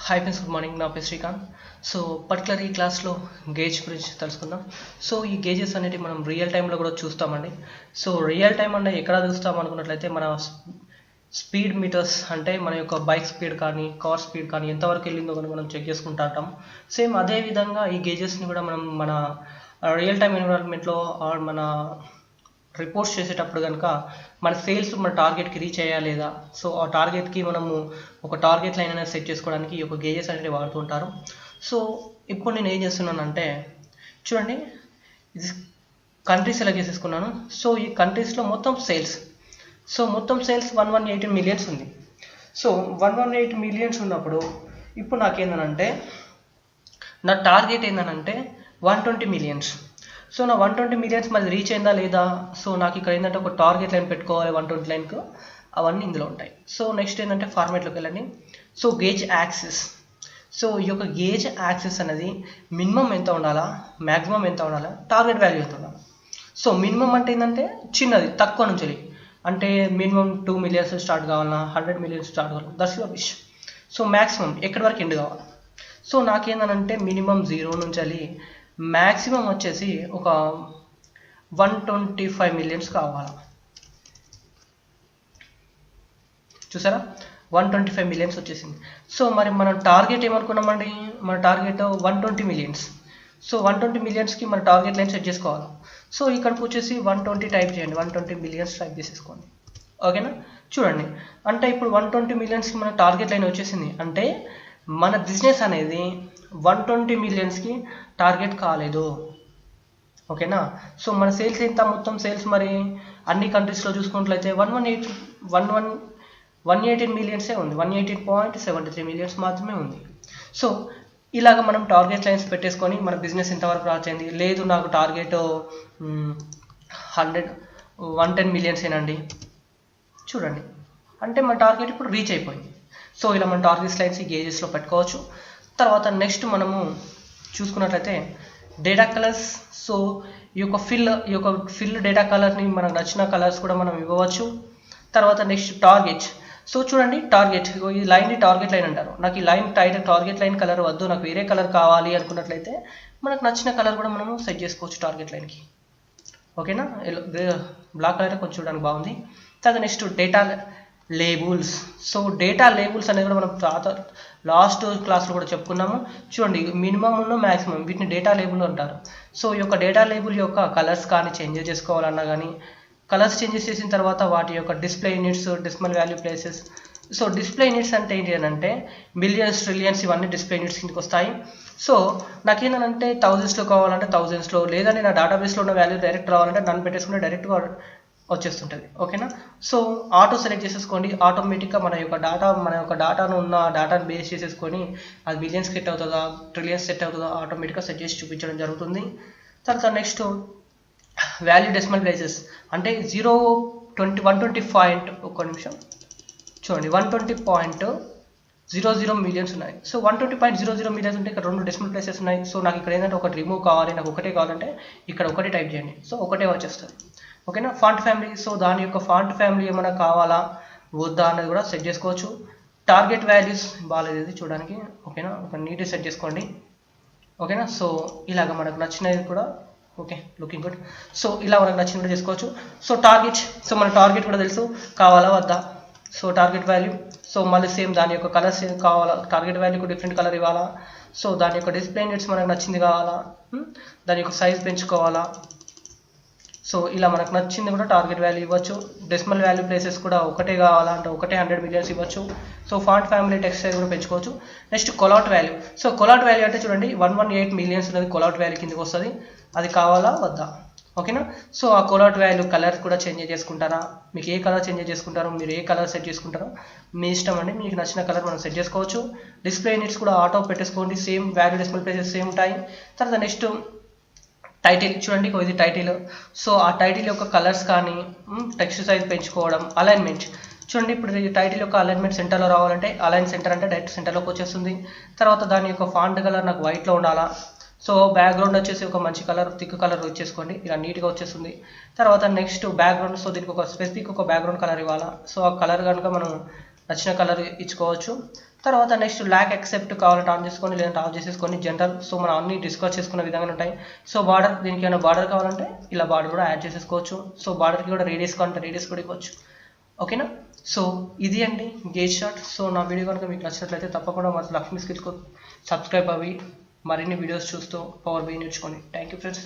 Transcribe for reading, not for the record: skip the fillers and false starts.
Hi friends, good morning. నా పేరు Srikanth. So particular ఈ క్లాస్లో గేజ్ గురించి తెలుసుకుందాం. సో ఈ గేజెస్ అనేవి మనం రియల్ టైంలో కూడా చూస్తామండి. సో రియల్ టైం అంటే ఎక్కడ చూస్తాం అనుకున్నట్లయితే మన స్పీడ్ మీటర్స్, అంటే మన యొక్క బైక్ స్పీడ్ కానీ కార్ స్పీడ్ కానీ ఎంతవరకు వెళ్ళిందో కానీ మనం చెక్ చేసుకుంటూ ఉంటాం. సేమ్ అదే విధంగా ఈ గేజెస్ని కూడా మనం మన రియల్ టైం ఎన్విరాన్మెంట్లో మన రిపోర్ట్స్ చేసేటప్పుడు కనుక మన సేల్స్ మన టార్గెట్కి రీచ్ అయ్యా లేదా, సో ఆ టార్గెట్కి మనము ఒక టార్గెట్ లైన్ అనేది సెట్ చేసుకోవడానికి ఈ యొక్క గేజెస్ అనేవి వాడుతూ ఉంటారు. సో ఇప్పుడు నేను ఏం చేస్తున్నానంటే చూడండి, ఇది కంట్రీస్ సెలెక్ట్ చేసేసుకున్నాను. సో ఈ కంట్రీస్లో మొత్తం సేల్స్ 118 మిలియన్స్ ఉంది. సో 118 మిలియన్స్ ఉన్నప్పుడు ఇప్పుడు నాకేందనంటే నా టార్గెట్ ఏందనంటే 120 మిలియన్స్. సో నా 120 మిలియన్స్ మరి రీచ్ అయిందా లేదా, సో నాకు ఇక్కడ ఏంటంటే ఒక టార్గెట్ లైన్ పెట్టుకోవాలి 120 లైన్కు, అవన్నీ ఇందులో ఉంటాయి. సో నెక్స్ట్ ఏంటంటే ఫార్మేట్లోకి వెళ్ళండి. So gauge axis. సో ఈ యొక్క గేజ్ యాక్సిస్ అనేది మినిమం ఎంత ఉండాలా, మ్యాక్సిమం ఎంత ఉండాలా, టార్గెట్ వాల్యూ ఎంత ఉండాలి. సో మినిమం అంటే ఏంటంటే చిన్నది, తక్కువ నుంచి, అంటే మినిమం 2 మిలియన్స్ స్టార్ట్ కావాలన్నా 100 మిలియన్స్ స్టార్ట్ కావాలి, that's your wish. So maximum ఎక్కడి వరకు ఎండ్ కావాలి. సో నాకేందనంటే మినిమం 0 నుంచి మ్యాక్సిమం వచ్చేసి ఒక 125 మిలియన్స్ కావాలి. చూసారా, 125 మిలియన్స్ వచ్చేసింది. సో మరి మనం టార్గెట్ ఏమనుకున్నామండి, మన టార్గెట్ 120 మిలియన్స్. సో 120 మిలియన్స్కి మన టార్గెట్ లైన్ సెట్ చేసుకోవాలి. సో ఇక్కడికి వచ్చేసి 120 టైప్ చేయండి, 120 మిలియన్స్ టైప్ చేసేసుకోండి. ఓకేనా, చూడండి, అంటే ఇప్పుడు 120 మిలియన్స్కి మన టార్గెట్ లైన్ వచ్చేసింది. అంటే మన బిజినెస్ అనేది 120 మిలియన్స్కి టార్గెట్ కాలేదు. ఓకేనా, సో మన సేల్స్ ఎంత, మొత్తం సేల్స్ మరి అన్ని కంట్రీస్లో చూసుకున్నట్లయితే 118 మిలియన్సే ఉంది, 118.73 మిలియన్స్ మాత్రమే ఉంది. సో ఇలాగ మనం టార్గెట్ లైన్స్ పెట్టేసుకొని మన బిజినెస్ ఎంతవరకు రాచింది, లేదు నాకు టార్గెట్ 110 మిలియన్స్ ఏనండి, చూడండి, అంటే మన టార్గెట్ ఇప్పుడు రీచ్ అయిపోయింది. సో ఇలా మన టార్గెట్ లైన్స్ ఈ గేజెస్లో పెట్టుకోవచ్చు. తర్వాత నెక్స్ట్ మనము చూసుకున్నట్లయితే డేటా కలర్స్. సో ఈ యొక్క ఫిల్ డేటా కలర్ని మనకు నచ్చిన కలర్స్ కూడా మనం ఇవ్వవచ్చు. తర్వాత నెక్స్ట్ టార్గెట్. సో చూడండి, టార్గెట్, ఈ లైన్ని టార్గెట్ లైన్ అంటారు. నాకు ఈ లైన్ టార్గెట్ లైన్ కలర్ వద్దు, నాకు వేరే కలర్ కావాలి అనుకున్నట్లయితే మనకు నచ్చిన కలర్ కూడా మనము సెట్ చేసుకోవచ్చు టార్గెట్ లైన్కి. ఓకేనా, బ్లాక్ కలర్ కొంచెం చూడడానికి బాగుంది. తర్వాత next data labels. So data labels అనేది కూడా మనం లాస్ట్ క్లాస్లో కూడా చెప్పుకున్నాము. చూడండి, మినిమం ఉన్న మ్యాక్సిమం వీటిని డేటా లేబుల్ అంటారు. సో ఈ యొక్క డేటా లేబుల్ యొక్క కలర్స్ కానీ చేంజెస్ చేసుకోవాలన్నా కానీ, కలర్స్ చేంజెస్ చేసిన తర్వాత వాటి యొక్క display units, decimal value places. So display units అంటే ఏంటి అని అంటే మిలియన్స్, ట్రిలియన్స్, ఇవన్నీ డిస్ప్లే యూనిట్స్ కిందకి వస్తాయి. సో నాకేంటంటే థౌజండ్స్లో కావాలంటే థౌజండ్స్లో, లేదంటే నా డేటాబేస్లో ఉన్న వాల్యూ డైరెక్ట్ రావాలంటే నన్ను పెట్టేసుకుంటే డైరెక్ట్గా వచ్చేస్తుంటుంది. ఓకేనా, సో ఆటో సెలెక్ట్ చేసేసుకోండి. ఆటోమేటిక్గా మన యొక్క డేటాను ఉన్న డేటాను బేస్ చేసేసుకొని అది మిలియన్స్ సెట్ అవుతుందా, ట్రిలియన్స్ సెట్ అవుతుందా, ఆటోమేటిక్గా సెట్ చేసి చూపించడం జరుగుతుంది. తర్వాత నెక్స్ట్ వాల్యూ డెసిమల్ ప్లేసెస్, అంటే 120 ఒక్క నిమిషం చూడండి, 120.00 మిలియన్స్ ఉన్నాయి. సో 120.00 మిలియన్స్ ఉంటే ఇక్కడ 2 డెసిమల్ ప్లేసెస్ ఉన్నాయి. సో నాకు ఇక్కడ ఏంటంటే ఒకటి రిమూవ్ కావాలి, నాకు ఒకటే కావాలంటే ఇక్కడ ఒకటే టైప్ చేయండి. సో ఒకటే వచ్చేస్తుంది. ఓకేనా, ఫాంట్ ఫ్యామిలీ. సో దాని యొక్క ఫాంట్ ఫ్యామిలీ ఏమైనా కావాలా వద్దా అనేది కూడా సెట్ చేసుకోవచ్చు. టార్గెట్ వాల్యూస్ బాగాలేదు ఇది చూడడానికి. ఓకేనా, ఒక నీట్గా సెట్ చేసుకోండి. ఓకేనా, సో ఇలాగ మనకు నచ్చినది కూడా ఓకే, లుకింగ్ గుడ్. సో ఇలా మనకు నచ్చినట్టు చేసుకోవచ్చు. సో టార్గెట్, సో మన టార్గెట్ కూడా తెలుసు కావాలా వద్దా. సో టార్గెట్ వాల్యూ, సో మళ్ళీ సేమ్ దాని యొక్క కలర్స్ కావాలా, టార్గెట్ వాల్యూకు డిఫరెంట్ కలర్ ఇవ్వాలా. సో దాని యొక్క డిస్ప్లే యూనిట్స్ మనకు నచ్చింది కావాలా, దాని యొక్క సైజ్ పెంచుకోవాలా. సో ఇలా మనకు నచ్చింది కూడా టార్గెట్ వాల్యూ ఇవ్వచ్చు. డెసిమల్ వాల్యూ ప్లేసెస్ కూడా ఒకటే కావాలంటే ఒకటే 100 మిలియన్స్ ఇవ్వచ్చు. So font family text size కూడా పెంచుకోవచ్చు. నెక్స్ట్ కొలాట్ వాల్యూ. సో కొలాట్ వాల్యూ అంటే చూడండి 118 మిలియన్స్ అనేది కొలాట్ వాల్యూ కిందకి వస్తుంది, అది కావాలా వద్దా. ఓకేనా, సో ఆ కొలాట్ వాల్యూ కలర్ కూడా చేంజ్ చేసుకుంటారా, మీకు ఏ కలర్ చేంజ్ చేసుకుంటారో, మీరు ఏ కలర్ సెట్ చేసుకుంటారో మీ ఇష్టం అండి, మీకు నచ్చిన కలర్ మనం సెట్ చేసుకోవచ్చు. డిస్ప్లే యూనిట్స్ కూడా ఆటో పెట్టేసుకోండి, same value decimal places same ఉంటాయి. తర్వాత నెక్స్ట్ టైటిల్. చూడండి, ఇది టైటిల్. సో ఆ టైటిల్ యొక్క కలర్స్ కానీ టెక్స్ట్ సైజ్ పెంచుకోవడం. అలైన్మెంట్. చూడండి, ఇప్పుడు ఈ టైటిల్ యొక్క అలైన్మెంట్ సెంటర్లో రావాలంటే అలైన్ సెంటర్ అంటే డైరెక్ట్ సెంటర్లోకి వచ్చేస్తుంది. తర్వాత దాని యొక్క ఫాంట్ కలర్ నాకు వైట్లో ఉండాలా. సో బ్యాక్గ్రౌండ్ వచ్చేసి ఒక మంచి కలర్, థిక్ కలర్ వచ్చేసుకోండి, ఇలా నీట్గా వచ్చేస్తుంది. తర్వాత నెక్స్ట్ బ్యాక్గ్రౌండ్. సో దీనికి ఒక స్పెసిఫిక్ ఒక బ్యాక్గ్రౌండ్ కలర్ ఇవ్వాలా. సో ఆ కలర్ కనుక మనం నచ్చిన కలర్ ఇచ్చుకోవచ్చు. తర్వాత నెక్స్ట్ ల్యాక్ ఎక్సెప్ట్ కావాలంటే ఆన్ చేసుకొని, లేదంటే ఆఫ్ చేసేసుకొని జనరల్. సో మనం అన్ని డిస్కస్ చేసుకున్న విధంగా ఉంటాయి. సో బార్డర్, దీనికి ఏమైనా బార్డర్ కావాలంటే ఇలా బార్డర్ కూడా యాడ్ చేసేసుకోవచ్చు. సో బార్డర్కి కూడా రేడియస్ కావాలంటే రేడియస్ కూడా ఇవ్వచ్చు. ఓకేనా. సో ఇది అండి గేజ్ షాట్. సో నా వీడియో కనుక మీకు నచ్చినట్లయితే తప్పకుండా మన లక్ష్మీ స్కిల్స్కు సబ్స్క్రైబ్ అవి మరిన్ని వీడియోస్ చూస్తూ పవర్ బి నేర్చుకోండి. Thank you friends.